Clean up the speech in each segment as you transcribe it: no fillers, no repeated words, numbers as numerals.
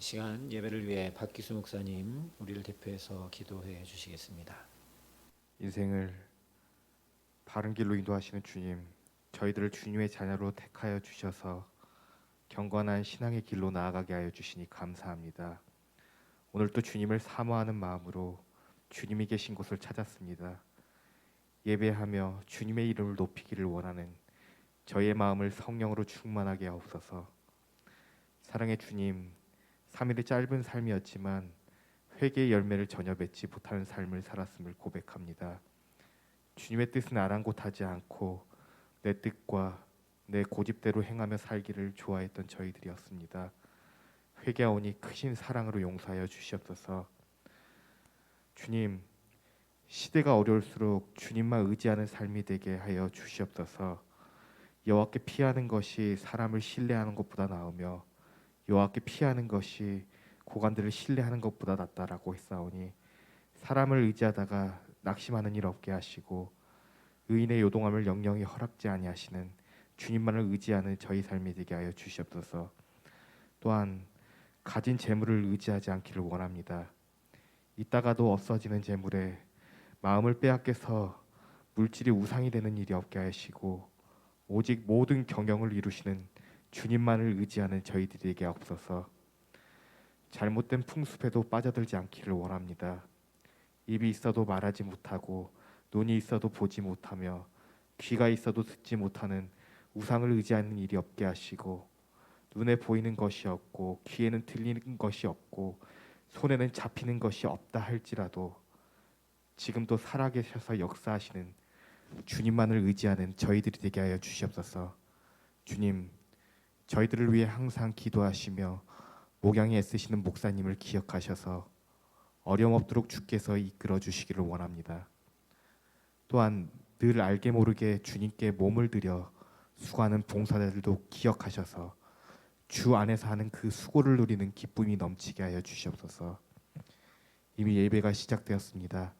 시간 예배를 위해 박기수 목사님 우리를 대표해서 기도해 주시겠습니다. 인생을 바른 길로 인도하시는 주님, 저희들을 주님의 자녀로 택하여 주셔서 경건한 신앙의 길로 나아가게 하여 주시니 감사합니다. 오늘도 주님을 사모하는 마음으로 주님이 계신 곳을 찾았습니다. 예배하며 주님의 이름을 높이기를 원하는 저희의 마음을 성령으로 충만하게 하옵소서. 사랑의 주님, 3일의 짧은 삶이었지만 회개의 열매를 전혀 맺지 못하는 삶을 살았음을 고백합니다. 주님의 뜻은 아랑곳하지 않고 내 뜻과 내 고집대로 행하며 살기를 좋아했던 저희들이었습니다. 회개하오니 크신 사랑으로 용서하여 주시옵소서. 주님, 시대가 어려울수록 주님만 의지하는 삶이 되게 하여 주시옵소서. 여호와께 피하는 것이 사람을 신뢰하는 것보다 나으며 여호와께 피하는 것이 고관들을 신뢰하는 것보다 낫다라고 했사오니 사람을 의지하다가 낙심하는 일 없게 하시고 의인의 요동함을 영영히 허락지 아니하시는 주님만을 의지하는 저희 삶이 되게 하여 주시옵소서. 또한 가진 재물을 의지하지 않기를 원합니다. 있다가도 없어지는 재물에 마음을 빼앗겨서 물질이 우상이 되는 일이 없게 하시고 오직 모든 경영을 이루시는 주님만을 의지하는 저희들에게 없어서 잘못된 풍습에도 빠져들지 않기를 원합니다. 입이 있어도 말하지 못하고 눈이 있어도 보지 못하며 귀가 있어도 듣지 못하는 우상을 의지하는 일이 없게 하시고 눈에 보이는 것이 없고 귀에는 들리는 것이 없고 손에는 잡히는 것이 없다 할지라도 지금도 살아계셔서 역사하시는 주님만을 의지하는 저희들이 되게 하여 주시옵소서. 주님, 저희들을 위해 항상 기도하시며 목양에 애쓰시는 목사님을 기억하셔서 어려움 없도록 주께서 이끌어 주시기를 원합니다. 또한 늘 알게 모르게 주님께 몸을 들여 수고하는 봉사자들도 기억하셔서 주 안에서 하는 그 수고를 누리는 기쁨이 넘치게 하여 주시옵소서. 이미 예배가 시작되었습니다.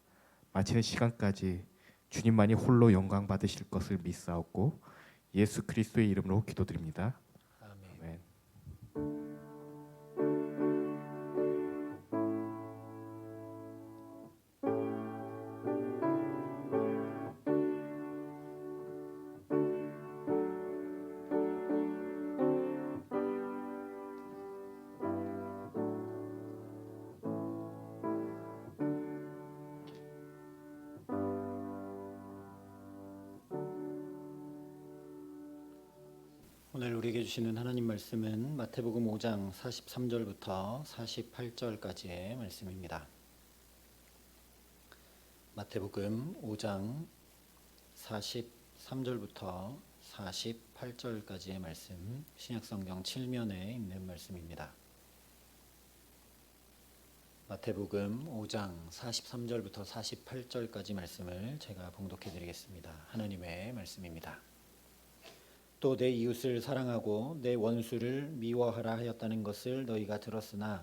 마치는 시간까지 주님만이 홀로 영광 받으실 것을 믿사옵고 예수 그리스도의 이름으로 기도드립니다. 아멘. 아멘. 오늘 우리에게 주시는 하나님 말씀은 마태복음 5장 43절부터 48절까지의 말씀입니다. 마태복음 5장 43절부터 48절까지의 말씀, 신약성경 7면에 있는 말씀입니다. 마태복음 5장 43절부터 48절까지 말씀을 제가 봉독해 드리겠습니다. 하나님의 말씀입니다. 또 내 이웃을 사랑하고 내 원수를 미워하라 하였다는 것을 너희가 들었으나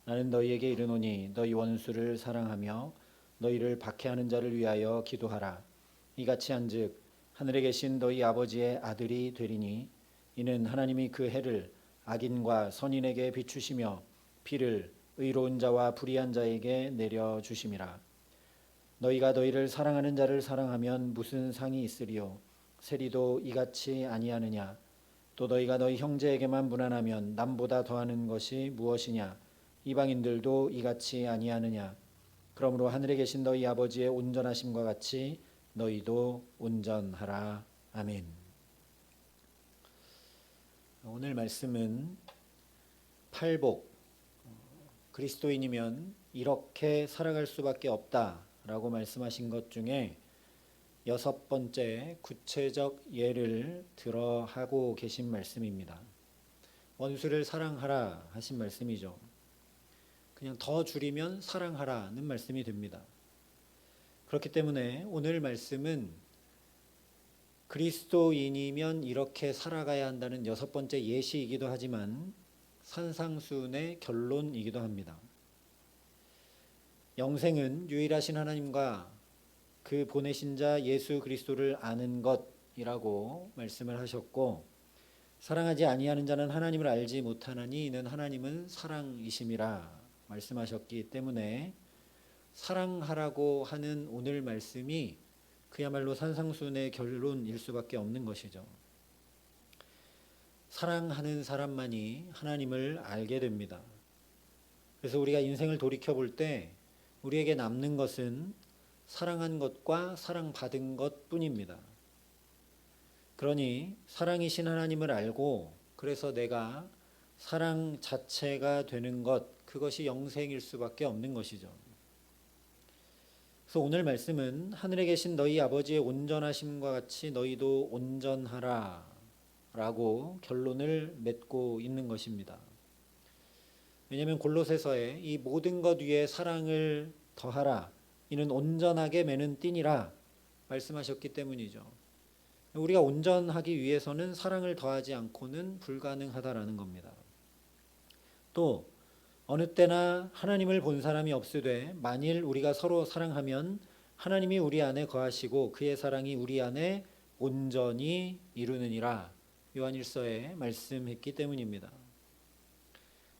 나는 너희에게 이르노니 너희 원수를 사랑하며 너희를 박해하는 자를 위하여 기도하라. 이같이 한즉 하늘에 계신 너희 아버지의 아들이 되리니 이는 하나님이 그 해를 악인과 선인에게 비추시며 비를 의로운 자와 불의한 자에게 내려 주심이라. 너희가 너희를 사랑하는 자를 사랑하면 무슨 상이 있으리요? 세리도 이같이 아니하느냐? 또 너희가 너희 형제에게만 무난하면 남보다 더하는 것이 무엇이냐? 이방인들도 이같이 아니하느냐? 그러므로 하늘에 계신 너희 아버지의 온전하심과 같이 너희도 온전하라. 아멘. 오늘 말씀은 팔복, 그리스도인이면 이렇게 살아갈 수밖에 없다라고 말씀하신 것 중에 6번째 구체적 예를 들어 하고 계신 말씀입니다. 원수를 사랑하라 하신 말씀이죠. 그냥 더 줄이면 사랑하라는 말씀이 됩니다. 그렇기 때문에 오늘 말씀은 그리스도인이면 이렇게 살아가야 한다는 6번째 예시이기도 하지만 산상수훈의 결론이기도 합니다. 영생은 유일하신 하나님과 그 보내신 자 예수 그리스도를 아는 것이라고 말씀을 하셨고, 사랑하지 아니하는 자는 하나님을 알지 못하나니 이는 하나님은 사랑이심이라 말씀하셨기 때문에 사랑하라고 하는 오늘 말씀이 그야말로 산상수훈의 결론일 수밖에 없는 것이죠. 사랑하는 사람만이 하나님을 알게 됩니다. 그래서 우리가 인생을 돌이켜 볼 때 우리에게 남는 것은 사랑한 것과 사랑받은 것 뿐입니다. 그러니 사랑이신 하나님을 알고 그래서 내가 사랑 자체가 되는 것, 그것이 영생일 수밖에 없는 것이죠. 그래서 오늘 말씀은 하늘에 계신 너희 아버지의 온전하심과 같이 너희도 온전하라 라고 결론을 맺고 있는 것입니다. 왜냐하면 골로새서에 이 모든 것 위에 사랑을 더하라, 이는 온전하게 매는 띠니라 말씀하셨기 때문이죠. 우리가 온전하기 위해서는 사랑을 더하지 않고는 불가능하다라는 겁니다. 또 어느 때나 하나님을 본 사람이 없으되 만일 우리가 서로 사랑하면 하나님이 우리 안에 거하시고 그의 사랑이 우리 안에 온전히 이루느니라 요한일서에 말씀했기 때문입니다.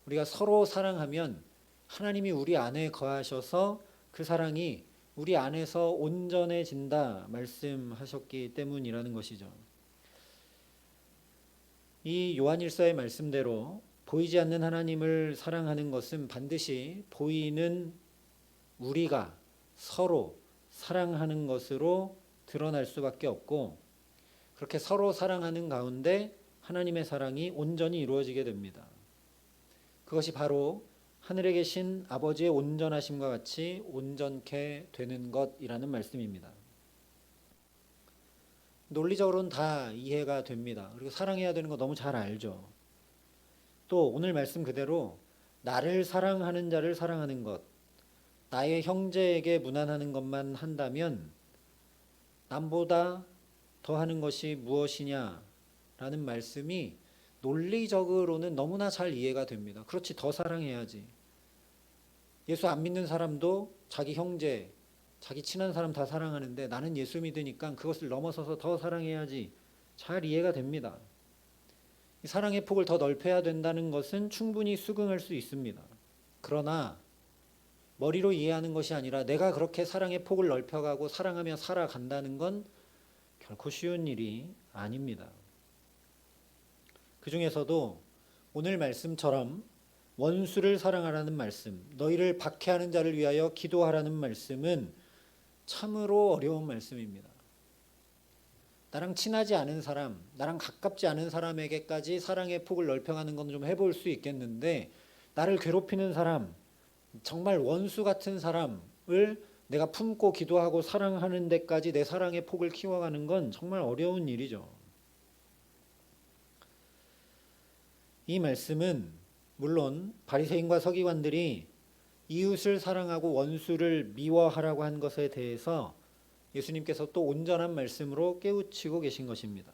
우리가 서로 사랑하면 하나님이 우리 안에 거하셔서 그 사랑이 우리 안에서 온전해진다 말씀하셨기 때문이라는 것이죠. 이 요한일서의 말씀대로 보이지 않는 하나님을 사랑하는 것은 반드시 보이는 우리가 서로 사랑하는 것으로 드러날 수밖에 없고, 그렇게 서로 사랑하는 가운데 하나님의 사랑이 온전히 이루어지게 됩니다. 그것이 바로 하늘에 계신 아버지의 온전하심과 같이 온전케 되는 것이라는 말씀입니다. 논리적으로는 다 이해가 됩니다. 그리고 사랑해야 되는 거 너무 잘 알죠. 또 오늘 말씀 그대로 나를 사랑하는 자를 사랑하는 것, 나의 형제에게 무난하는 것만 한다면 남보다 더하는 것이 무엇이냐라는 말씀이 논리적으로는 너무나 잘 이해가 됩니다. 그렇지, 더 사랑해야지. 예수 안 믿는 사람도 자기 형제, 자기 친한 사람 다 사랑하는데 나는 예수 믿으니까 그것을 넘어서서 더 사랑해야지. 잘 이해가 됩니다. 사랑의 폭을 더 넓혀야 된다는 것은 충분히 수긍할 수 있습니다. 그러나 머리로 이해하는 것이 아니라 내가 그렇게 사랑의 폭을 넓혀가고 사랑하며 살아간다는 건 결코 쉬운 일이 아닙니다. 그 중에서도 오늘 말씀처럼 원수를 사랑하라는 말씀, 너희를 박해하는 자를 위하여 기도하라는 말씀은 참으로 어려운 말씀입니다. 나랑 친하지 않은 사람, 나랑 가깝지 않은 사람에게까지 사랑의 폭을 넓혀가는 건 좀 해볼 수 있겠는데, 나를 괴롭히는 사람, 정말 원수 같은 사람을 내가 품고 기도하고 사랑하는 데까지 내 사랑의 폭을 키워가는 건 정말 어려운 일이죠. 이 말씀은 물론 바리새인과 서기관들이 이웃을 사랑하고 원수를 미워하라고 한 것에 대해서 예수님께서 또 온전한 말씀으로 깨우치고 계신 것입니다.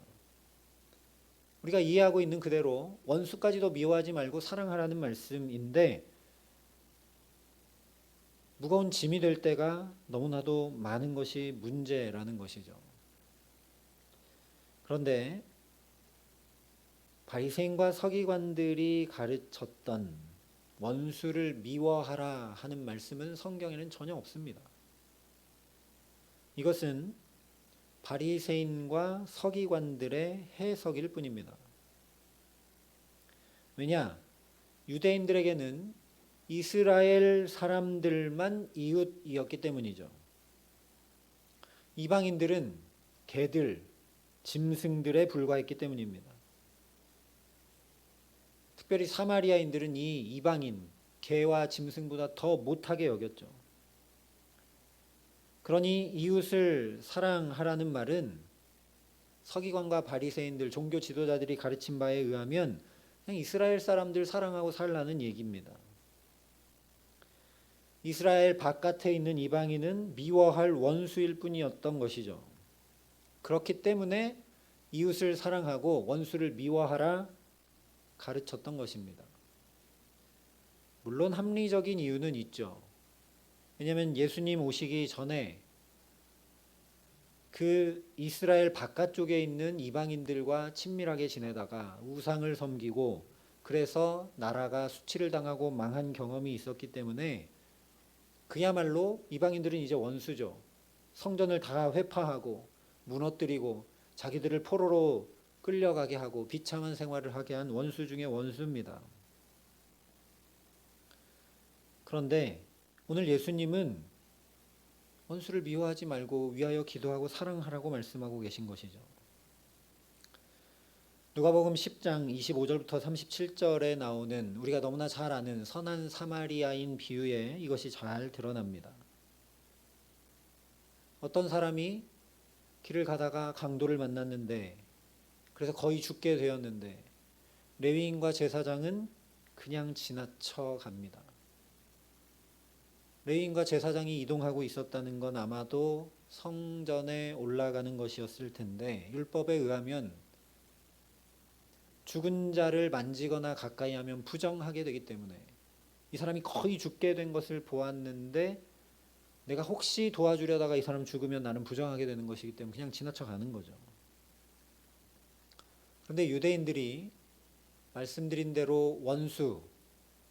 우리가 이해하고 있는 그대로 원수까지도 미워하지 말고 사랑하라는 말씀인데 무거운 짐이 될 때가 너무나도 많은 것이 문제라는 것이죠. 그런데 바리새인과 서기관들이 가르쳤던 원수를 미워하라 하는 말씀은 성경에는 전혀 없습니다. 이것은 바리새인과 서기관들의 해석일 뿐입니다. 왜냐? 유대인들에게는 이스라엘 사람들만 이웃이었기 때문이죠. 이방인들은 개들, 짐승들에 불과했기 때문입니다. 특별히 사마리아인들은 이 이방인, 개와 짐승보다 더 못하게 여겼죠. 그러니 이웃을 사랑하라는 말은 서기관과 바리새인들, 종교 지도자들이 가르친 바에 의하면 그냥 이스라엘 사람들 사랑하고 살라는 얘기입니다. 이스라엘 바깥에 있는 이방인은 미워할 원수일 뿐이었던 것이죠. 그렇기 때문에 이웃을 사랑하고 원수를 미워하라 가르쳤던 것입니다. 물론 합리적인 이유는 있죠. 왜냐하면 예수님 오시기 전에 그 이스라엘 바깥쪽에 있는 이방인들과 친밀하게 지내다가 우상을 섬기고 그래서 나라가 수치를 당하고 망한 경험이 있었기 때문에 그야말로 이방인들은 이제 원수죠. 성전을 다 회파하고 무너뜨리고 자기들을 포로로 끌려가게 하고 비참한 생활을 하게 한 원수 중에 원수입니다. 그런데 오늘 예수님은 원수를 미워하지 말고 위하여 기도하고 사랑하라고 말씀하고 계신 것이죠. 누가복음 10장 25절부터 37절에 나오는 우리가 너무나 잘 아는 선한 사마리아인 비유에 이것이 잘 드러납니다. 어떤 사람이 길을 가다가 강도를 만났는데 그래서 거의 죽게 되었는데 레위인과 제사장은 그냥 지나쳐 갑니다. 레위인과 제사장이 이동하고 있었다는 건 아마도 성전에 올라가는 것이었을 텐데 율법에 의하면 죽은 자를 만지거나 가까이 하면 부정하게 되기 때문에 이 사람이 거의 죽게 된 것을 보았는데 내가 혹시 도와주려다가 이 사람 죽으면 나는 부정하게 되는 것이기 때문에 그냥 지나쳐 가는 거죠. 그런데 유대인들이 말씀드린 대로 원수,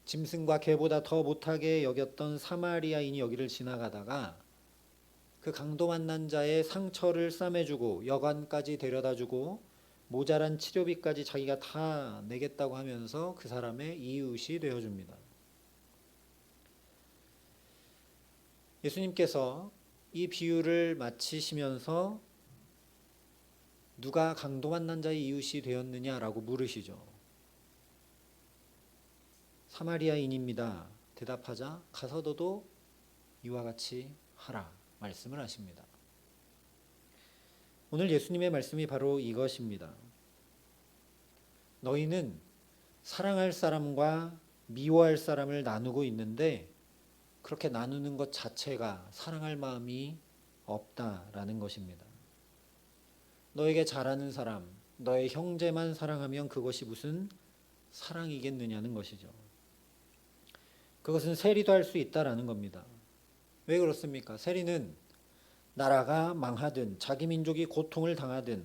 짐승과 개보다 더 못하게 여겼던 사마리아인이 여기를 지나가다가 그 강도 만난 자의 상처를 싸매주고 여관까지 데려다주고 모자란 치료비까지 자기가 다 내겠다고 하면서 그 사람의 이웃이 되어줍니다. 예수님께서 이 비유를 마치시면서 누가 강도 만난 자의 이웃이 되었느냐라고 물으시죠. 사마리아인입니다. 대답하자 가서 너도 이와 같이 하라 말씀을 하십니다. 오늘 예수님의 말씀이 바로 이것입니다. 너희는 사랑할 사람과 미워할 사람을 나누고 있는데 그렇게 나누는 것 자체가 사랑할 마음이 없다라는 것입니다. 너에게 잘하는 사람, 너의 형제만 사랑하면 그것이 무슨 사랑이겠느냐는 것이죠. 그것은 세리도 할 수 있다라는 겁니다. 왜 그렇습니까? 세리는 나라가 망하든 자기 민족이 고통을 당하든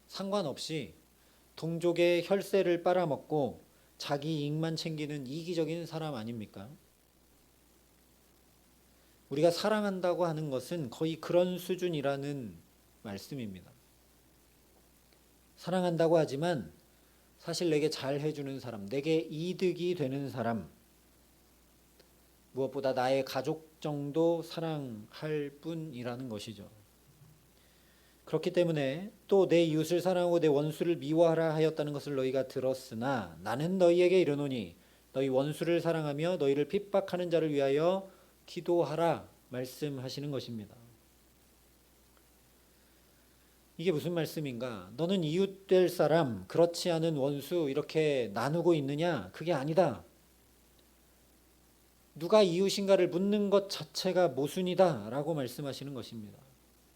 상관없이 동족의 혈세를 빨아먹고 자기 이익만 챙기는 이기적인 사람 아닙니까? 우리가 사랑한다고 하는 것은 거의 그런 수준이라는 말씀입니다. 사랑한다고 하지만 사실 내게 잘 해주는 사람, 내게 이득이 되는 사람, 무엇보다 나의 가족 정도 사랑할 뿐이라는 것이죠. 그렇기 때문에 또 내 이웃을 사랑하고 내 원수를 미워하라 하였다는 것을 너희가 들었으나 나는 너희에게 이르노니 너희 원수를 사랑하며 너희를 핍박하는 자를 위하여 기도하라 말씀하시는 것입니다. 이게 무슨 말씀인가? 너는 이웃 될 사람, 그렇지 않은 원수 이렇게 나누고 있느냐? 그게 아니다. 누가 이웃인가를 묻는 것 자체가 모순이다 라고 말씀하시는 것입니다.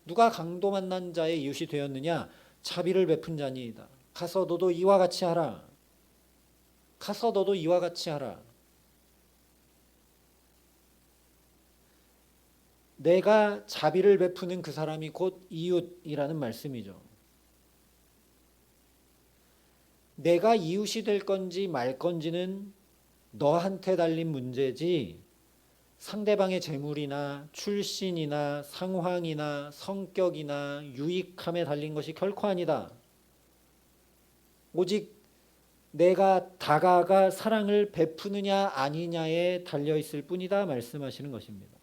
누가 강도 만난 자의 이웃이 되었느냐? 자비를 베푼 자니이다. 가서 너도 이와 같이 하라. 가서 너도 이와 같이 하라. 내가 자비를 베푸는 그 사람이 곧 이웃이라는 말씀이죠. 내가 이웃이 될 건지 말 건지는 너한테 달린 문제지 상대방의 재물이나 출신이나 상황이나 성격이나 유익함에 달린 것이 결코 아니다. 오직 내가 다가가 사랑을 베푸느냐 아니냐에 달려있을 뿐이다 말씀하시는 것입니다.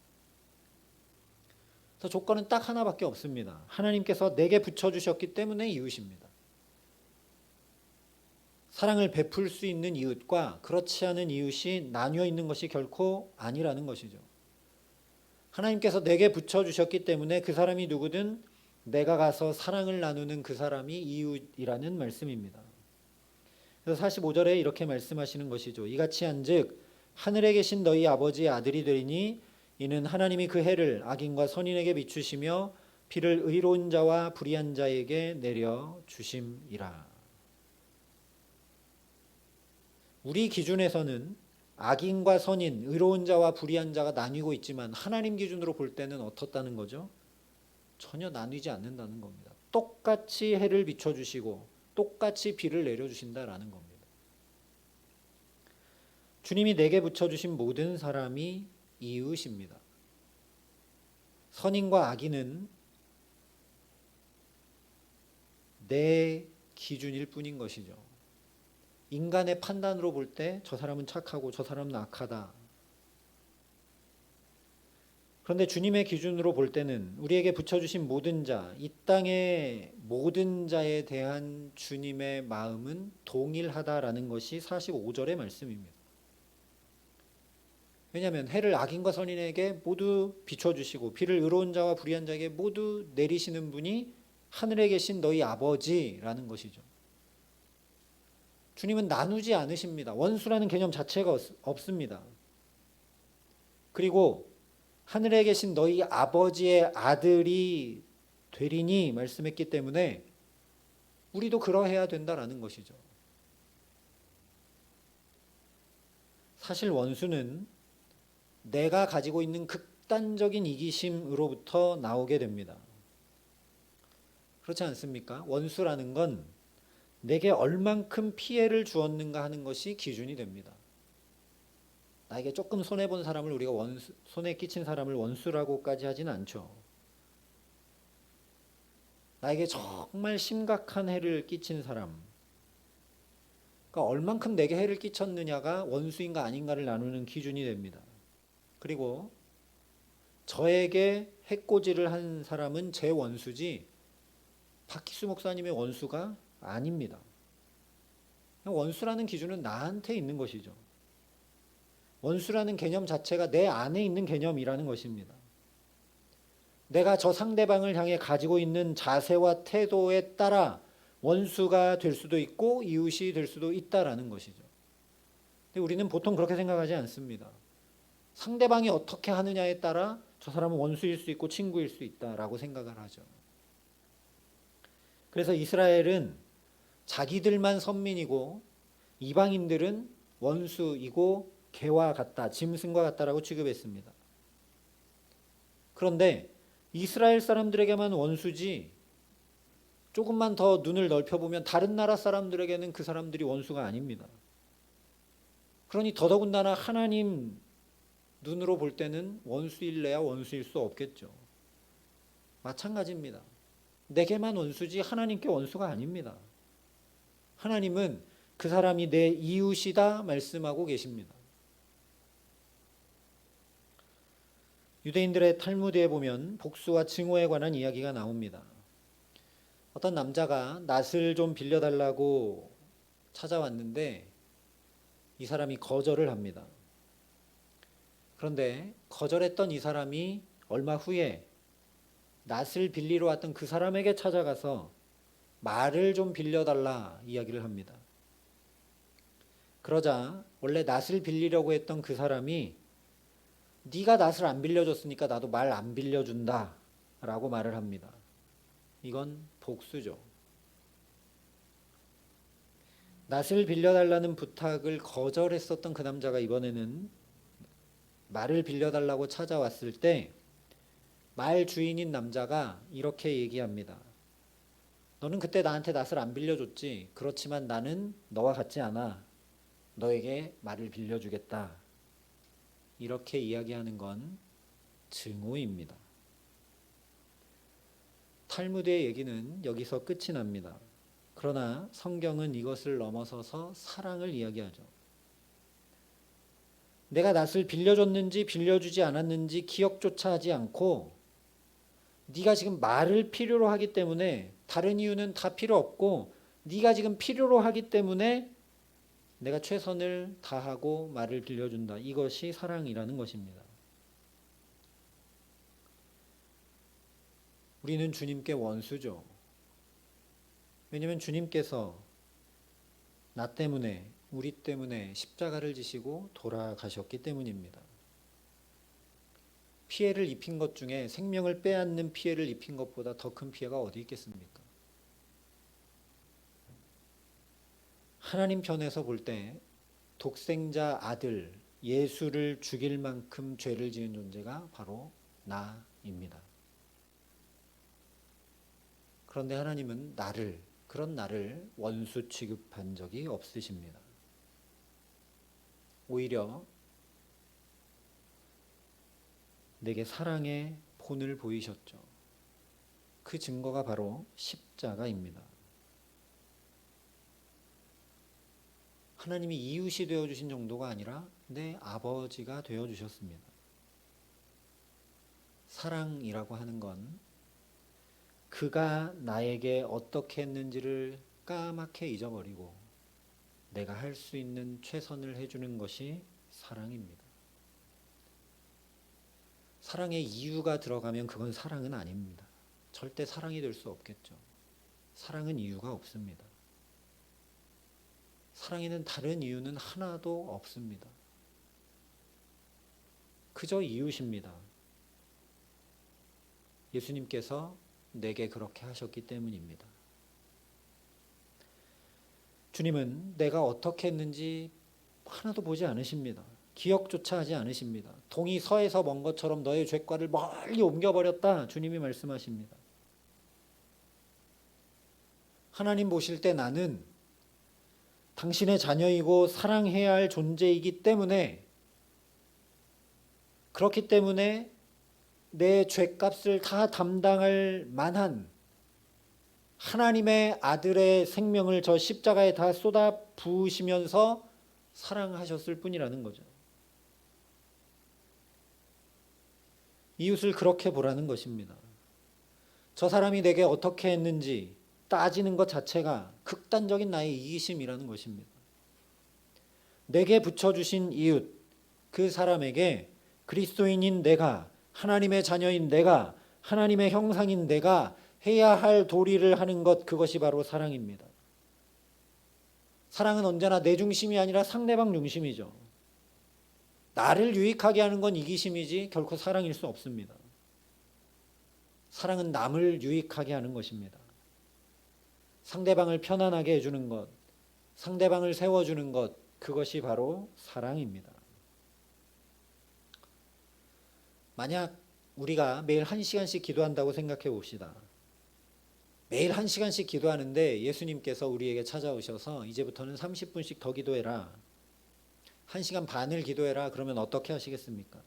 그래서 조건은 딱 하나밖에 없습니다. 하나님께서 내게 붙여주셨기 때문에 이웃입니다. 사랑을 베풀 수 있는 이웃과 그렇지 않은 이웃이 나뉘어 있는 것이 결코 아니라는 것이죠. 하나님께서 내게 붙여주셨기 때문에 그 사람이 누구든 내가 가서 사랑을 나누는 그 사람이 이웃이라는 말씀입니다. 그래서 45절에 이렇게 말씀하시는 것이죠. 이같이 한즉 하늘에 계신 너희 아버지의 아들이 되리니 이는 하나님이 그 해를 악인과 선인에게 비추시며 비를 의로운 자와 불의한 자에게 내려 주심이라. 우리 기준에서는 악인과 선인, 의로운 자와 불의한 자가 나뉘고 있지만 하나님 기준으로 볼 때는 어떻다는 거죠? 전혀 나뉘지 않는다는 겁니다. 똑같이 해를 비춰주시고 똑같이 비를 내려주신다라는 겁니다. 주님이 내게 붙여주신 모든 사람이 이웃입니다. 선인과 악인은 내 기준일 뿐인 것이죠. 인간의 판단으로 볼 때 저 사람은 착하고 저 사람은 악하다. 그런데 주님의 기준으로 볼 때는 우리에게 붙여주신 모든 자, 이 땅의 모든 자에 대한 주님의 마음은 동일하다라는 것이 45절의 말씀입니다. 왜냐하면 해를 악인과 선인에게 모두 비춰주시고 비를 의로운 자와 불의한 자에게 모두 내리시는 분이 하늘에 계신 너희 아버지라는 것이죠. 주님은 나누지 않으십니다. 원수라는 개념 자체가 없습니다. 그리고 하늘에 계신 너희 아버지의 아들이 되리니 말씀했기 때문에 우리도 그러해야 된다라는 것이죠. 사실 원수는 내가 가지고 있는 극단적인 이기심으로부터 나오게 됩니다. 그렇지 않습니까? 원수라는 건 내게 얼만큼 피해를 주었는가 하는 것이 기준이 됩니다. 나에게 조금 손해본 사람을 우리가 손해 끼친 사람을 원수라고까지 하지는 않죠. 나에게 정말 심각한 해를 끼친 사람, 그러니까 얼만큼 내게 해를 끼쳤느냐가 원수인가 아닌가를 나누는 기준이 됩니다. 그리고 저에게 해코지를 한 사람은 제 원수지 박희수 목사님의 원수가 아닙니다. 원수라는 기준은 나한테 있는 것이죠. 원수라는 개념 자체가 내 안에 있는 개념이라는 것입니다. 내가 저 상대방을 향해 가지고 있는 자세와 태도에 따라 원수가 될 수도 있고 이웃이 될 수도 있다라는 것이죠. 근데 우리는 보통 그렇게 생각하지 않습니다. 상대방이 어떻게 하느냐에 따라 저 사람은 원수일 수 있고 친구일 수 있다라고 생각을 하죠. 그래서 이스라엘은 자기들만 선민이고 이방인들은 원수이고 개와 같다, 짐승과 같다라고 취급했습니다. 그런데 이스라엘 사람들에게만 원수지 조금만 더 눈을 넓혀보면 다른 나라 사람들에게는 그 사람들이 원수가 아닙니다. 그러니 더더군다나 하나님 눈으로 볼 때는 원수일래야 원수일 수 없겠죠. 마찬가지입니다. 내게만 원수지 하나님께 원수가 아닙니다. 하나님은 그 사람이 내 이웃이다 말씀하고 계십니다. 유대인들의 탈무드에 보면 복수와 증오에 관한 이야기가 나옵니다. 어떤 남자가 낫을 좀 빌려달라고 찾아왔는데 이 사람이 거절을 합니다. 그런데 거절했던 이 사람이 얼마 후에 낫을 빌리러 왔던 그 사람에게 찾아가서 말을 좀 빌려달라 이야기를 합니다. 그러자 원래 낫을 빌리려고 했던 그 사람이 네가 낫을 안 빌려줬으니까 나도 말 안 빌려준다 라고 말을 합니다. 이건 복수죠. 낫을 빌려달라는 부탁을 거절했었던 그 남자가 이번에는 말을 빌려달라고 찾아왔을 때 말 주인인 남자가 이렇게 얘기합니다. 너는 그때 나한테 낫을 안 빌려줬지. 그렇지만 나는 너와 같지 않아. 너에게 말을 빌려주겠다. 이렇게 이야기하는 건 증오입니다. 탈무드의 얘기는 여기서 끝이 납니다. 그러나 성경은 이것을 넘어서서 사랑을 이야기하죠. 내가 낫을 빌려줬는지 빌려주지 않았는지 기억조차 하지 않고 네가 지금 말을 필요로 하기 때문에 다른 이유는 다 필요 없고 네가 지금 필요로 하기 때문에 내가 최선을 다하고 말을 빌려준다. 이것이 사랑이라는 것입니다. 우리는 주님께 원수죠. 왜냐하면 주님께서 나 때문에 우리 때문에 십자가를 지시고 돌아가셨기 때문입니다. 피해를 입힌 것 중에 생명을 빼앗는 피해를 입힌 것보다 더 큰 피해가 어디 있겠습니까? 하나님 편에서 볼 때 독생자 아들 예수를 죽일 만큼 죄를 지은 존재가 바로 나입니다. 그런데 하나님은 그런 나를 원수 취급한 적이 없으십니다. 오히려 내게 사랑의 본을 보이셨죠. 그 증거가 바로 십자가입니다. 하나님이 이웃이 되어주신 정도가 아니라 내 아버지가 되어주셨습니다. 사랑이라고 하는 건 그가 나에게 어떻게 했는지를 까맣게 잊어버리고 내가 할 수 있는 최선을 해주는 것이 사랑입니다. 사랑의 이유가 들어가면 그건 사랑은 아닙니다. 절대 사랑이 될 수 없겠죠. 사랑은 이유가 없습니다. 사랑에는 다른 이유는 하나도 없습니다. 그저 이웃입니다. 예수님께서 내게 그렇게 하셨기 때문입니다. 주님은 내가 어떻게 했는지 하나도 보지 않으십니다. 기억조차 하지 않으십니다. 동이 서에서 먼 것처럼 너의 죄과를 멀리 옮겨버렸다. 주님이 말씀하십니다. 하나님 보실 때 나는 당신의 자녀이고 사랑해야 할 존재이기 때문에 그렇기 때문에 내 죄값을 다 담당할 만한 하나님의 아들의 생명을 저 십자가에 다 쏟아 부으시면서 사랑하셨을 뿐이라는 거죠. 이웃을 그렇게 보라는 것입니다. 저 사람이 내게 어떻게 했는지 따지는 것 자체가 극단적인 나의 이기심이라는 것입니다. 내게 붙여주신 이웃, 그 사람에게 그리스도인인 내가, 하나님의 자녀인 내가, 하나님의 형상인 내가 해야 할 도리를 하는 것, 그것이 바로 사랑입니다. 사랑은 언제나 내 중심이 아니라 상대방 중심이죠. 나를 유익하게 하는 건 이기심이지 결코 사랑일 수 없습니다. 사랑은 남을 유익하게 하는 것입니다. 상대방을 편안하게 해주는 것, 상대방을 세워주는 것, 그것이 바로 사랑입니다. 만약 우리가 매일 1시간씩 기도한다고 생각해 봅시다. 매일 1시간씩 기도하는데 예수님께서 우리에게 찾아오셔서 이제부터는 30분씩 더 기도해라. 1시간 반을 기도해라. 그러면 어떻게 하시겠습니까?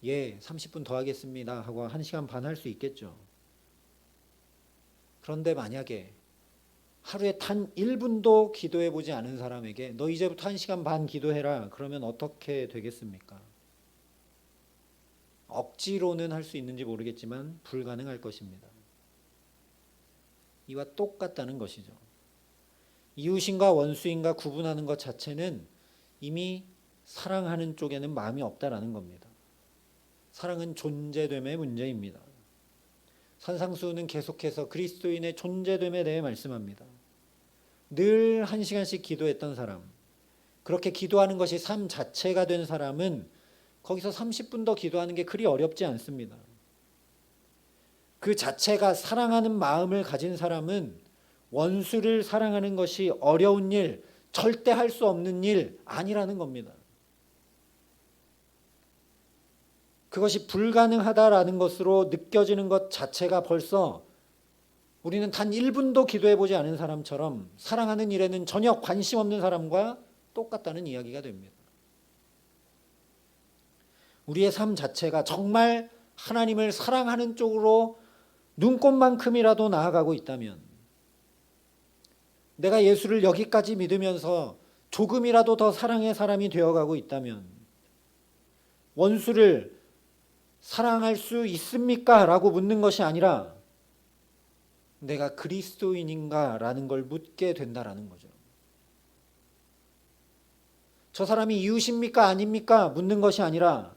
예, 30분 더 하겠습니다 하고 1시간 반 할 수 있겠죠. 그런데 만약에 하루에 단 1분도 기도해 보지 않은 사람에게 너 이제부터 1시간 반 기도해라. 그러면 어떻게 되겠습니까? 억지로는 할 수 있는지 모르겠지만 불가능할 것입니다. 이와 똑같다는 것이죠. 이웃인가 원수인가 구분하는 것 자체는 이미 사랑하는 쪽에는 마음이 없다라는 겁니다. 사랑은 존재됨의 문제입니다. 산상수훈은 계속해서 그리스도인의 존재됨에 대해 말씀합니다. 늘 1시간씩 기도했던 사람, 그렇게 기도하는 것이 삶 자체가 된 사람은 거기서 30분 더 기도하는 게 그리 어렵지 않습니다. 그 자체가 사랑하는 마음을 가진 사람은 원수를 사랑하는 것이 어려운 일, 절대 할 수 없는 일 아니라는 겁니다. 그것이 불가능하다라는 것으로 느껴지는 것 자체가 벌써 우리는 단 1분도 기도해 보지 않은 사람처럼 사랑하는 일에는 전혀 관심 없는 사람과 똑같다는 이야기가 됩니다. 우리의 삶 자체가 정말 하나님을 사랑하는 쪽으로 눈꼽만큼이라도 나아가고 있다면, 내가 예수를 여기까지 믿으면서 조금이라도 더 사랑의 사람이 되어가고 있다면, 원수를 사랑할 수 있습니까? 라고 묻는 것이 아니라 내가 그리스도인인가? 라는 걸 묻게 된다라는 거죠. 저 사람이 이웃입니까? 아닙니까? 묻는 것이 아니라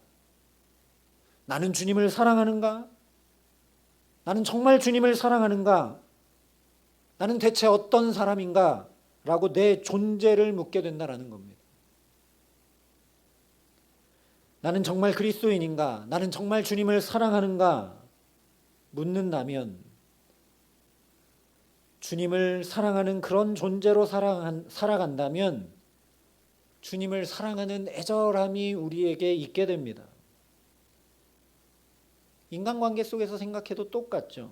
나는 주님을 사랑하는가? 나는 정말 주님을 사랑하는가? 나는 대체 어떤 사람인가? 라고 내 존재를 묻게 된다라는 겁니다. 나는 정말 그리스도인인가? 나는 정말 주님을 사랑하는가? 묻는다면 주님을 사랑하는 그런 존재로 살아간다면 주님을 사랑하는 애절함이 우리에게 있게 됩니다. 인간관계 속에서 생각해도 똑같죠.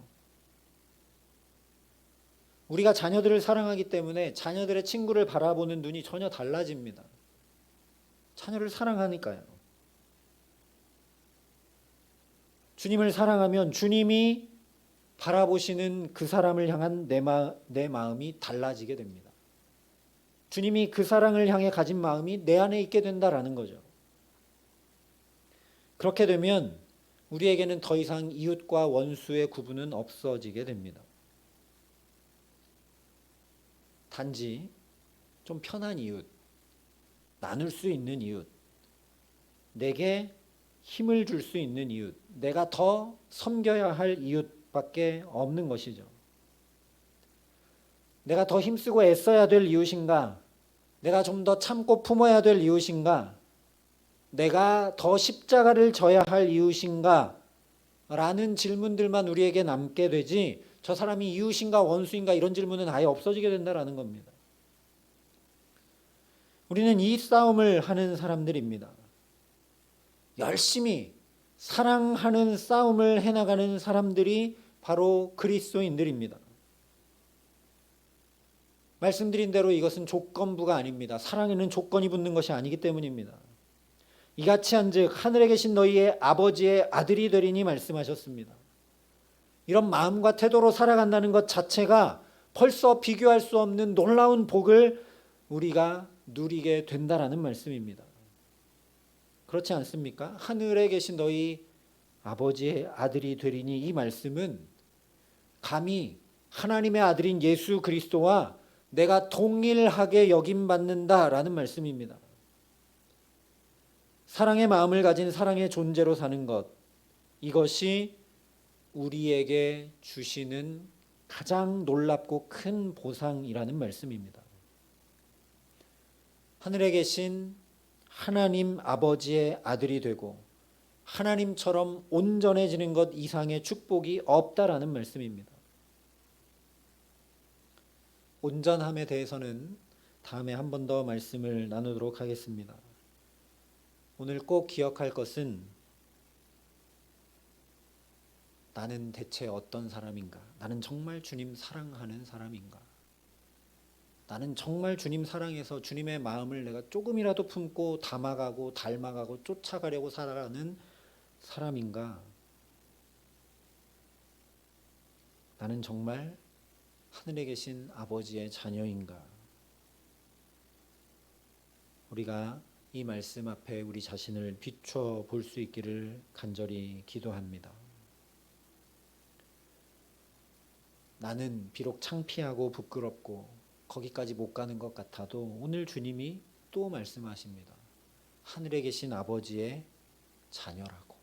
우리가 자녀들을 사랑하기 때문에 자녀들의 친구를 바라보는 눈이 전혀 달라집니다. 자녀를 사랑하니까요. 주님을 사랑하면 주님이 바라보시는 그 사람을 향한 내 마음이 달라지게 됩니다. 주님이 그 사랑을 향해 가진 마음이 내 안에 있게 된다라는 거죠. 그렇게 되면 우리에게는 더 이상 이웃과 원수의 구분은 없어지게 됩니다. 단지 좀 편한 이웃, 나눌 수 있는 이웃, 내게 힘을 줄 수 있는 이웃, 내가 더 섬겨야 할 이웃밖에 없는 것이죠. 내가 더 힘쓰고 애써야 될 이웃인가? 내가 좀 더 참고 품어야 될 이웃인가? 내가 더 십자가를 져야 할 이웃인가? 라는 질문들만 우리에게 남게 되지, 저 사람이 이웃인가 원수인가 이런 질문은 아예 없어지게 된다라는 겁니다. 우리는 이 싸움을 하는 사람들입니다. 열심히 사랑하는 싸움을 해나가는 사람들이 바로 그리스도인들입니다. 말씀드린 대로 이것은 조건부가 아닙니다. 사랑에는 조건이 붙는 것이 아니기 때문입니다. 이같이 한즉 하늘에 계신 너희의 아버지의 아들이 되리니 말씀하셨습니다. 이런 마음과 태도로 살아간다는 것 자체가 벌써 비교할 수 없는 놀라운 복을 우리가 누리게 된다라는 말씀입니다. 그렇지 않습니까? 하늘에 계신 너희 아버지의 아들이 되리니, 이 말씀은 감히 하나님의 아들인 예수 그리스도와 내가 동일하게 여김받는다라는 말씀입니다. 사랑의 마음을 가진 사랑의 존재로 사는 것, 이것이 우리에게 주시는 가장 놀랍고 큰 보상이라는 말씀입니다. 하늘에 계신 하나님 아버지의 아들이 되고 하나님처럼 온전해지는 것 이상의 축복이 없다라는 말씀입니다. 온전함에 대해서는 다음에 한 번 더 말씀을 나누도록 하겠습니다. 오늘 꼭 기억할 것은, 나는 대체 어떤 사람인가? 나는 정말 주님 사랑하는 사람인가? 나는 정말 주님 사랑해서 주님의 마음을 내가 조금이라도 품고 담아가고 닮아가고 쫓아가려고 살아가는 사람인가? 나는 정말 하늘에 계신 아버지의 자녀인가? 우리가 이 말씀 앞에 우리 자신을 비춰 볼 수 있기를 간절히 기도합니다. 나는 비록 창피하고 부끄럽고 거기까지 못 가는 것 같아도 오늘 주님이 또 말씀하십니다. 하늘에 계신 아버지의 자녀라고.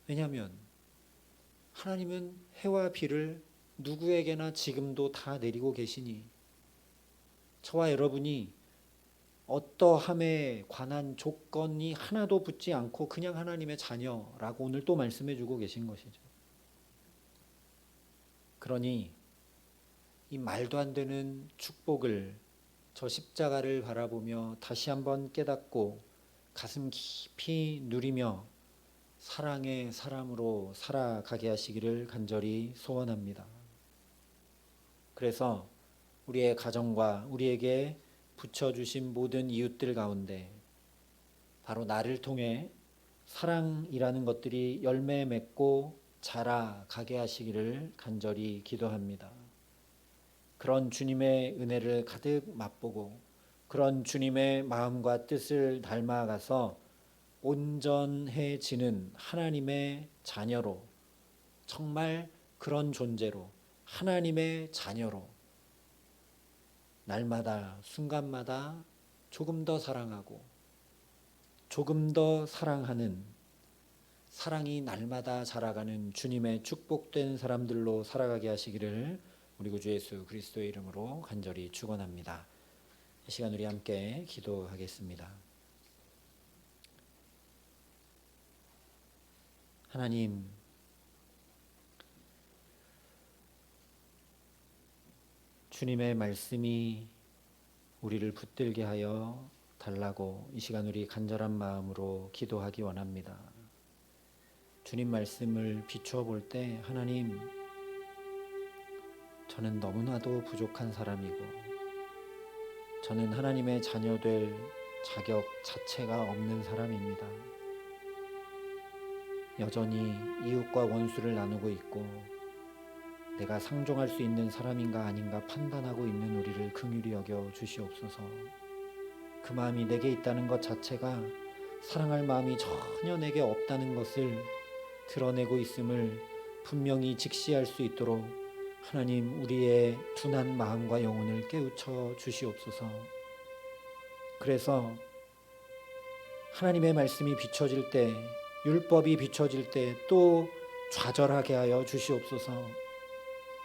왜냐하면 하나님은 해와 비를 누구에게나 지금도 다 내리고 계시니, 저와 여러분이 어떠함에 관한 조건이 하나도 붙지 않고 그냥 하나님의 자녀라고 오늘 또 말씀해 주고 계신 것이죠. 그러니 이 말도 안 되는 축복을, 저 십자가를 바라보며 다시 한번 깨닫고 가슴 깊이 누리며 사랑의 사람으로 살아가게 하시기를 간절히 소원합니다. 그래서 우리의 가정과 우리에게 붙여주신 모든 이웃들 가운데 바로 나를 통해 사랑이라는 것들이 열매 맺고 자라가게 하시기를 간절히 기도합니다. 그런 주님의 은혜를 가득 맛보고 그런 주님의 마음과 뜻을 닮아가서 온전해지는 하나님의 자녀로, 정말 그런 존재로, 하나님의 자녀로 날마다 순간마다 조금 더 사랑하고 조금 더 사랑하는, 사랑이 날마다 자라가는 주님의 축복된 사람들로 살아가게 하시기를 우리 구주 예수 그리스도의 이름으로 간절히 축원합니다. 이 시간 우리 함께 기도하겠습니다. 하나님, 주님의 말씀이 우리를 붙들게 하여 달라고 이 시간 우리 간절한 마음으로 기도하기 원합니다. 주님 말씀을 비추어 볼 때 하나님, 저는 너무나도 부족한 사람이고 저는 하나님의 자녀 될 자격 자체가 없는 사람입니다. 여전히 이웃과 원수를 나누고 있고 내가 상종할 수 있는 사람인가 아닌가 판단하고 있는 우리를 긍휼히 여겨 주시옵소서. 그 마음이 내게 있다는 것 자체가 사랑할 마음이 전혀 내게 없다는 것을 드러내고 있음을 분명히 직시할 수 있도록 하나님, 우리의 둔한 마음과 영혼을 깨우쳐 주시옵소서. 그래서 하나님의 말씀이 비춰질 때, 율법이 비춰질 때 또 좌절하게 하여 주시옵소서.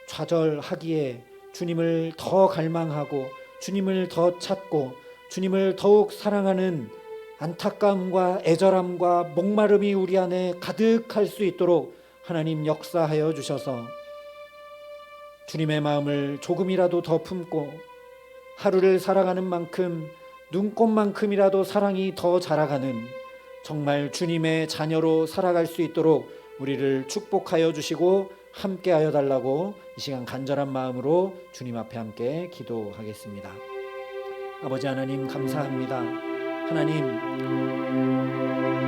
좌절하기에 주님을 더 갈망하고 주님을 더 찾고 주님을 더욱 사랑하는 안타까움과 애절함과 목마름이 우리 안에 가득할 수 있도록 하나님 역사하여 주셔서 주님의 마음을 조금이라도 더 품고 하루를 살아가는 만큼 눈꽃만큼이라도 사랑이 더 자라가는 정말 주님의 자녀로 살아갈 수 있도록 우리를 축복하여 주시고 함께하여 달라고 이 시간 간절한 마음으로 주님 앞에 함께 기도하겠습니다. 아버지 하나님, 감사합니다. 하나님,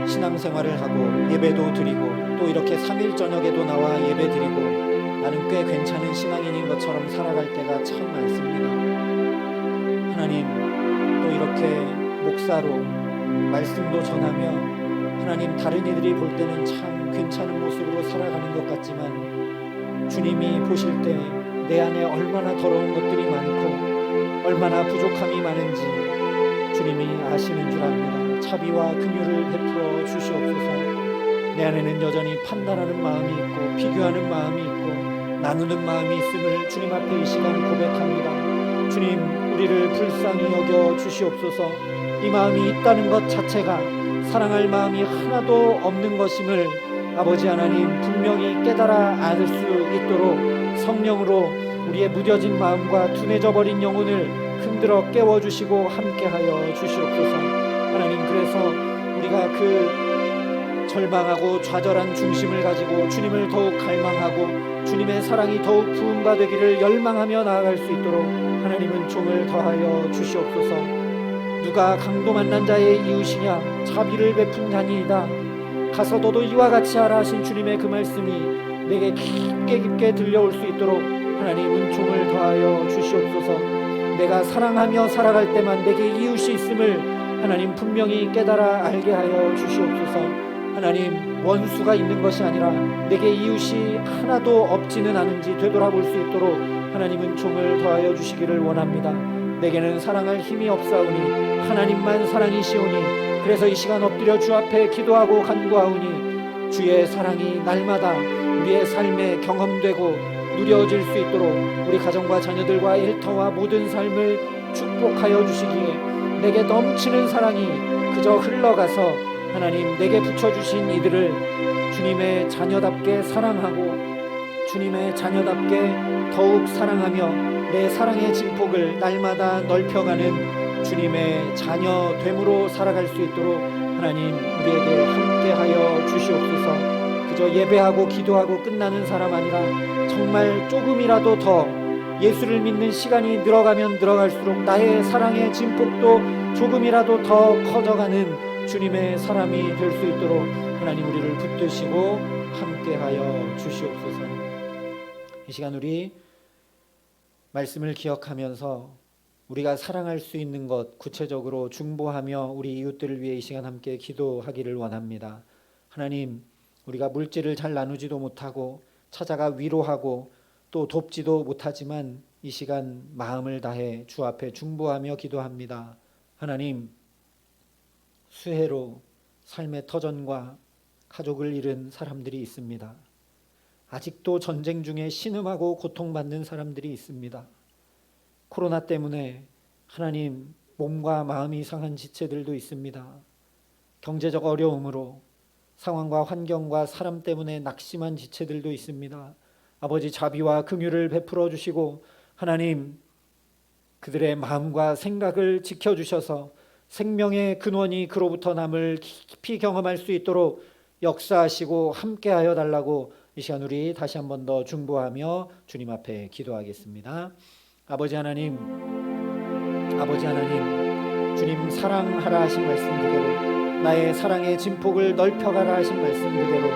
신앙생활을 하고 예배도 드리고 또 이렇게 3일 저녁에도 나와 예배 드리고 나는 꽤 괜찮은 신앙인인 것처럼 살아갈 때가 참 많습니다. 하나님, 또 이렇게 목사로 말씀도 전하며 하나님, 다른 이들이 볼 때는 참 괜찮은 모습으로 살아가는 것 같지만 주님이 보실 때 내 안에 얼마나 더러운 것들이 많고 얼마나 부족함이 많은지 주님이 아시는 줄 압니다. 자비와 긍휼을 베풀어 주시옵소서. 내 안에는 여전히 판단하는 마음이 있고 비교하는 마음이 있고 나누는 마음이 있음을 주님 앞에 이 시간 고백합니다. 주님, 우리를 불쌍히 여겨 주시옵소서. 이 마음이 있다는 것 자체가 사랑할 마음이 하나도 없는 것임을 아버지 하나님 분명히 깨달아 알 수 있도록 성령으로 우리의 무뎌진 마음과 둔해져 버린 영혼을 흔들어 깨워주시고 함께하여 주시옵소서. 하나님, 그래서 우리가 그 절망하고 좌절한 중심을 가지고 주님을 더욱 갈망하고 주님의 사랑이 더욱 부음바 되기를 열망하며 나아갈 수 있도록 하나님은 종을 더하여 주시옵소서. 누가 강도 만난 자의 이웃이냐, 자비를 베푼 자니이다. 가서 너도 이와 같이 하라 하신 주님의 그 말씀이 내게 깊게 들려올 수 있도록 하나님 은총을 더하여 주시옵소서. 내가 사랑하며 살아갈 때만 내게 이웃이 있음을 하나님 분명히 깨달아 알게 하여 주시옵소서. 하나님, 원수가 있는 것이 아니라 내게 이웃이 하나도 없지는 않은지 되돌아볼 수 있도록 하나님 은총을 더하여 주시기를 원합니다. 내게는 사랑할 힘이 없사오니 하나님만 사랑이시오니 그래서 이 시간 엎드려 주 앞에 기도하고 간구하오니 주의 사랑이 날마다 우리의 삶에 경험되고 누려질 수 있도록 우리 가정과 자녀들과 일터와 모든 삶을 축복하여 주시기에 내게 넘치는 사랑이 그저 흘러가서 하나님 내게 붙여주신 이들을 주님의 자녀답게 사랑하고 주님의 자녀답게 더욱 사랑하며 내 사랑의 진폭을 날마다 넓혀가는 주님의 자녀 됨으로 살아갈 수 있도록 하나님 우리에게 함께하여 주시옵소서. 그저 예배하고 기도하고 끝나는 사람 아니라 정말 조금이라도 더 예수를 믿는 시간이 늘어가면 늘어갈수록 나의 사랑의 진폭도 조금이라도 더 커져가는 주님의 사람이 될 수 있도록 하나님 우리를 붙드시고 함께하여 주시옵소서. 이 시간 우리 말씀을 기억하면서 우리가 사랑할 수 있는 것 구체적으로 중보하며 우리 이웃들을 위해 이 시간 함께 기도하기를 원합니다. 하나님, 우리가 물질을 잘 나누지도 못하고 찾아가 위로하고 또 돕지도 못하지만 이 시간 마음을 다해 주 앞에 중보하며 기도합니다. 하나님, 수해로 삶의 터전과 가족을 잃은 사람들이 있습니다. 아직도 전쟁 중에 신음하고 고통받는 사람들이 있습니다. 코로나 때문에 하나님 몸과 마음이 상한 지체들도 있습니다. 경제적 어려움으로 상황과 환경과 사람 때문에 낙심한 지체들도 있습니다. 아버지 자비와 긍휼을 베풀어 주시고 하나님 그들의 마음과 생각을 지켜주셔서 생명의 근원이 그로부터 남을 깊이 경험할 수 있도록 역사하시고 함께하여 달라고 이 시간 우리 다시 한 번 더 중보하며 주님 앞에 기도하겠습니다. 아버지 하나님, 주님 사랑하라 하신 말씀 그대로, 나의 사랑의 진폭을 넓혀가라 하신 말씀 그대로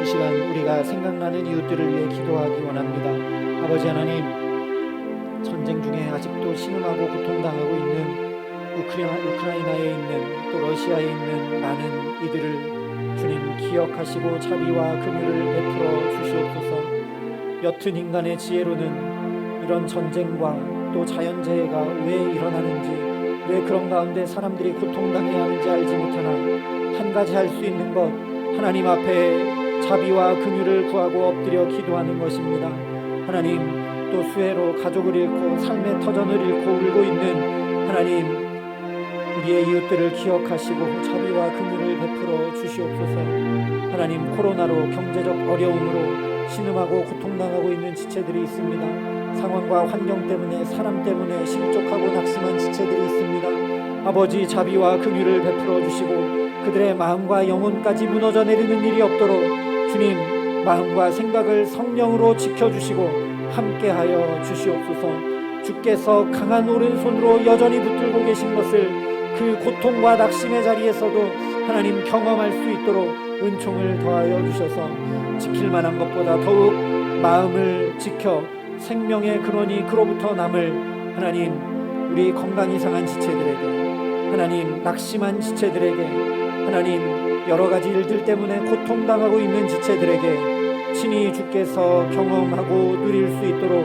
이 시간 우리가 생각나는 이웃들을 위해 기도하기 원합니다. 아버지 하나님, 전쟁 중에 아직도 신음하고 고통당하고 있는 우크라이나에 있는 또 러시아에 있는 많은 이들을 주님 기억하시고 자비와 긍휼을 베풀어 주시옵소서. 옅은 인간의 지혜로는 이런 전쟁과 또 자연재해가 왜 일어나는지, 왜 그런 가운데 사람들이 고통당해야 하는지 알지 못하나 한 가지 할 수 있는 것, 하나님 앞에 자비와 긍휼을 구하고 엎드려 기도하는 것입니다. 하나님, 또 수해로 가족을 잃고 삶의 터전을 잃고 울고 있는 하나님, 우리의 이웃들을 기억하시고 자비와 긍휼을 베풀어 주시옵소서. 하나님, 코로나로 경제적 어려움으로 신음하고 고통당하고 있는 지체들이 있습니다. 상황과 환경 때문에, 사람 때문에 실족하고 낙심한 지체들이 있습니다. 아버지, 자비와 긍휼을 베풀어 주시고 그들의 마음과 영혼까지 무너져 내리는 일이 없도록 주님 마음과 생각을 성령으로 지켜주시고 함께하여 주시옵소서. 주께서 강한 오른손으로 여전히 붙들고 계신 것을 그 고통과 낙심의 자리에서도 하나님 경험할 수 있도록 은총을 더하여 주셔서 지킬 만한 것보다 더욱 마음을 지켜 생명의 근원이 그로부터 남을 하나님, 우리 건강이 상한 지체들에게, 하나님 낙심한 지체들에게, 하나님 여러 가지 일들 때문에 고통당하고 있는 지체들에게 친히 주께서 경험하고 누릴 수 있도록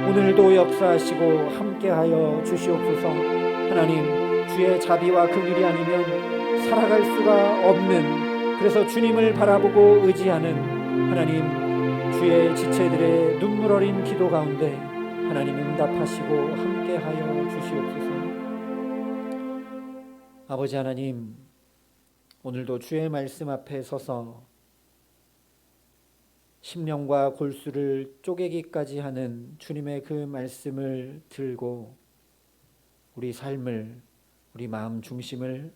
오늘도 역사하시고 함께하여 주시옵소서. 하나님, 주의 자비와 긍휼이 아니면 살아갈 수가 없는, 그래서 주님을 바라보고 의지하는 하나님, 주의 지체들의 눈물 어린 기도 가운데 하나님 응답하시고 함께하여 주시옵소서. 아버지 하나님, 오늘도 주의 말씀 앞에 서서 심령과 골수를 쪼개기까지 하는 주님의 그 말씀을 들고 우리 삶을, 우리 마음 중심을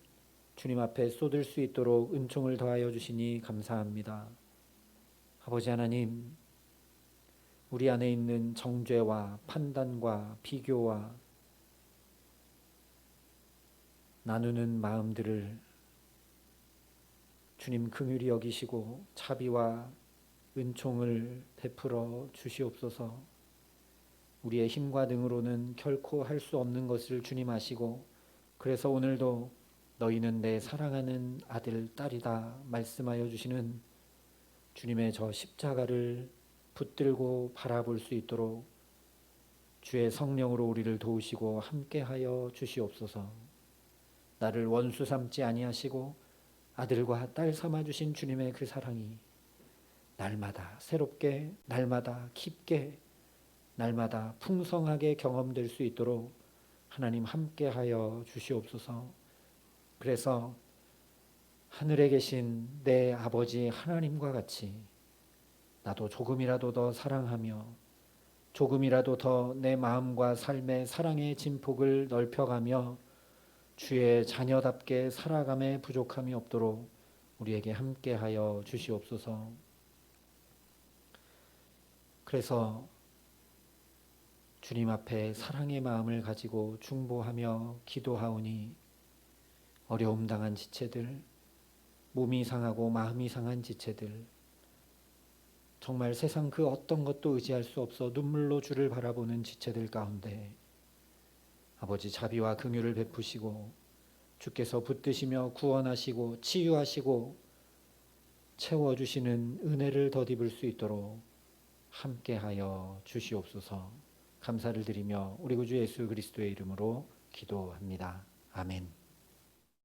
주님 앞에 쏟을 수 있도록 은총을 더하여 주시니 감사합니다. 아버지 하나님, 우리 안에 있는 정죄와 판단과 비교와 나누는 마음들을 주님 긍휼히 여기시고 자비와 은총을 베풀어 주시옵소서. 우리의 힘과 등으로는 결코 할 수 없는 것을 주님 아시고, 그래서 오늘도 너희는 내 사랑하는 아들, 딸이다 말씀하여 주시는 주님의 저 십자가를 붙들고 바라볼 수 있도록 주의 성령으로 우리를 도우시고 함께하여 주시옵소서. 나를 원수 삼지 아니하시고 아들과 딸 삼아 주신 주님의 그 사랑이 날마다 새롭게, 날마다 깊게, 날마다 풍성하게 경험될 수 있도록 하나님 함께하여 주시옵소서. 그래서 하늘에 계신 내 아버지 하나님과 같이 나도 조금이라도 더 사랑하며 조금이라도 더 내 마음과 삶의 사랑의 진폭을 넓혀가며 주의 자녀답게 살아감에 부족함이 없도록 우리에게 함께하여 주시옵소서. 그래서 주님 앞에 사랑의 마음을 가지고 중보하며 기도하오니 어려움 당한 지체들, 몸이 상하고 마음이 상한 지체들, 정말 세상 그 어떤 것도 의지할 수 없어 눈물로 주를 바라보는 지체들 가운데 아버지 자비와 긍휼을 베푸시고 주께서 붙드시며 구원하시고 치유하시고 채워주시는 은혜를 덧입을 수 있도록 함께하여 주시옵소서. 감사를 드리며 우리 구주 예수 그리스도의 이름으로 기도합니다. 아멘.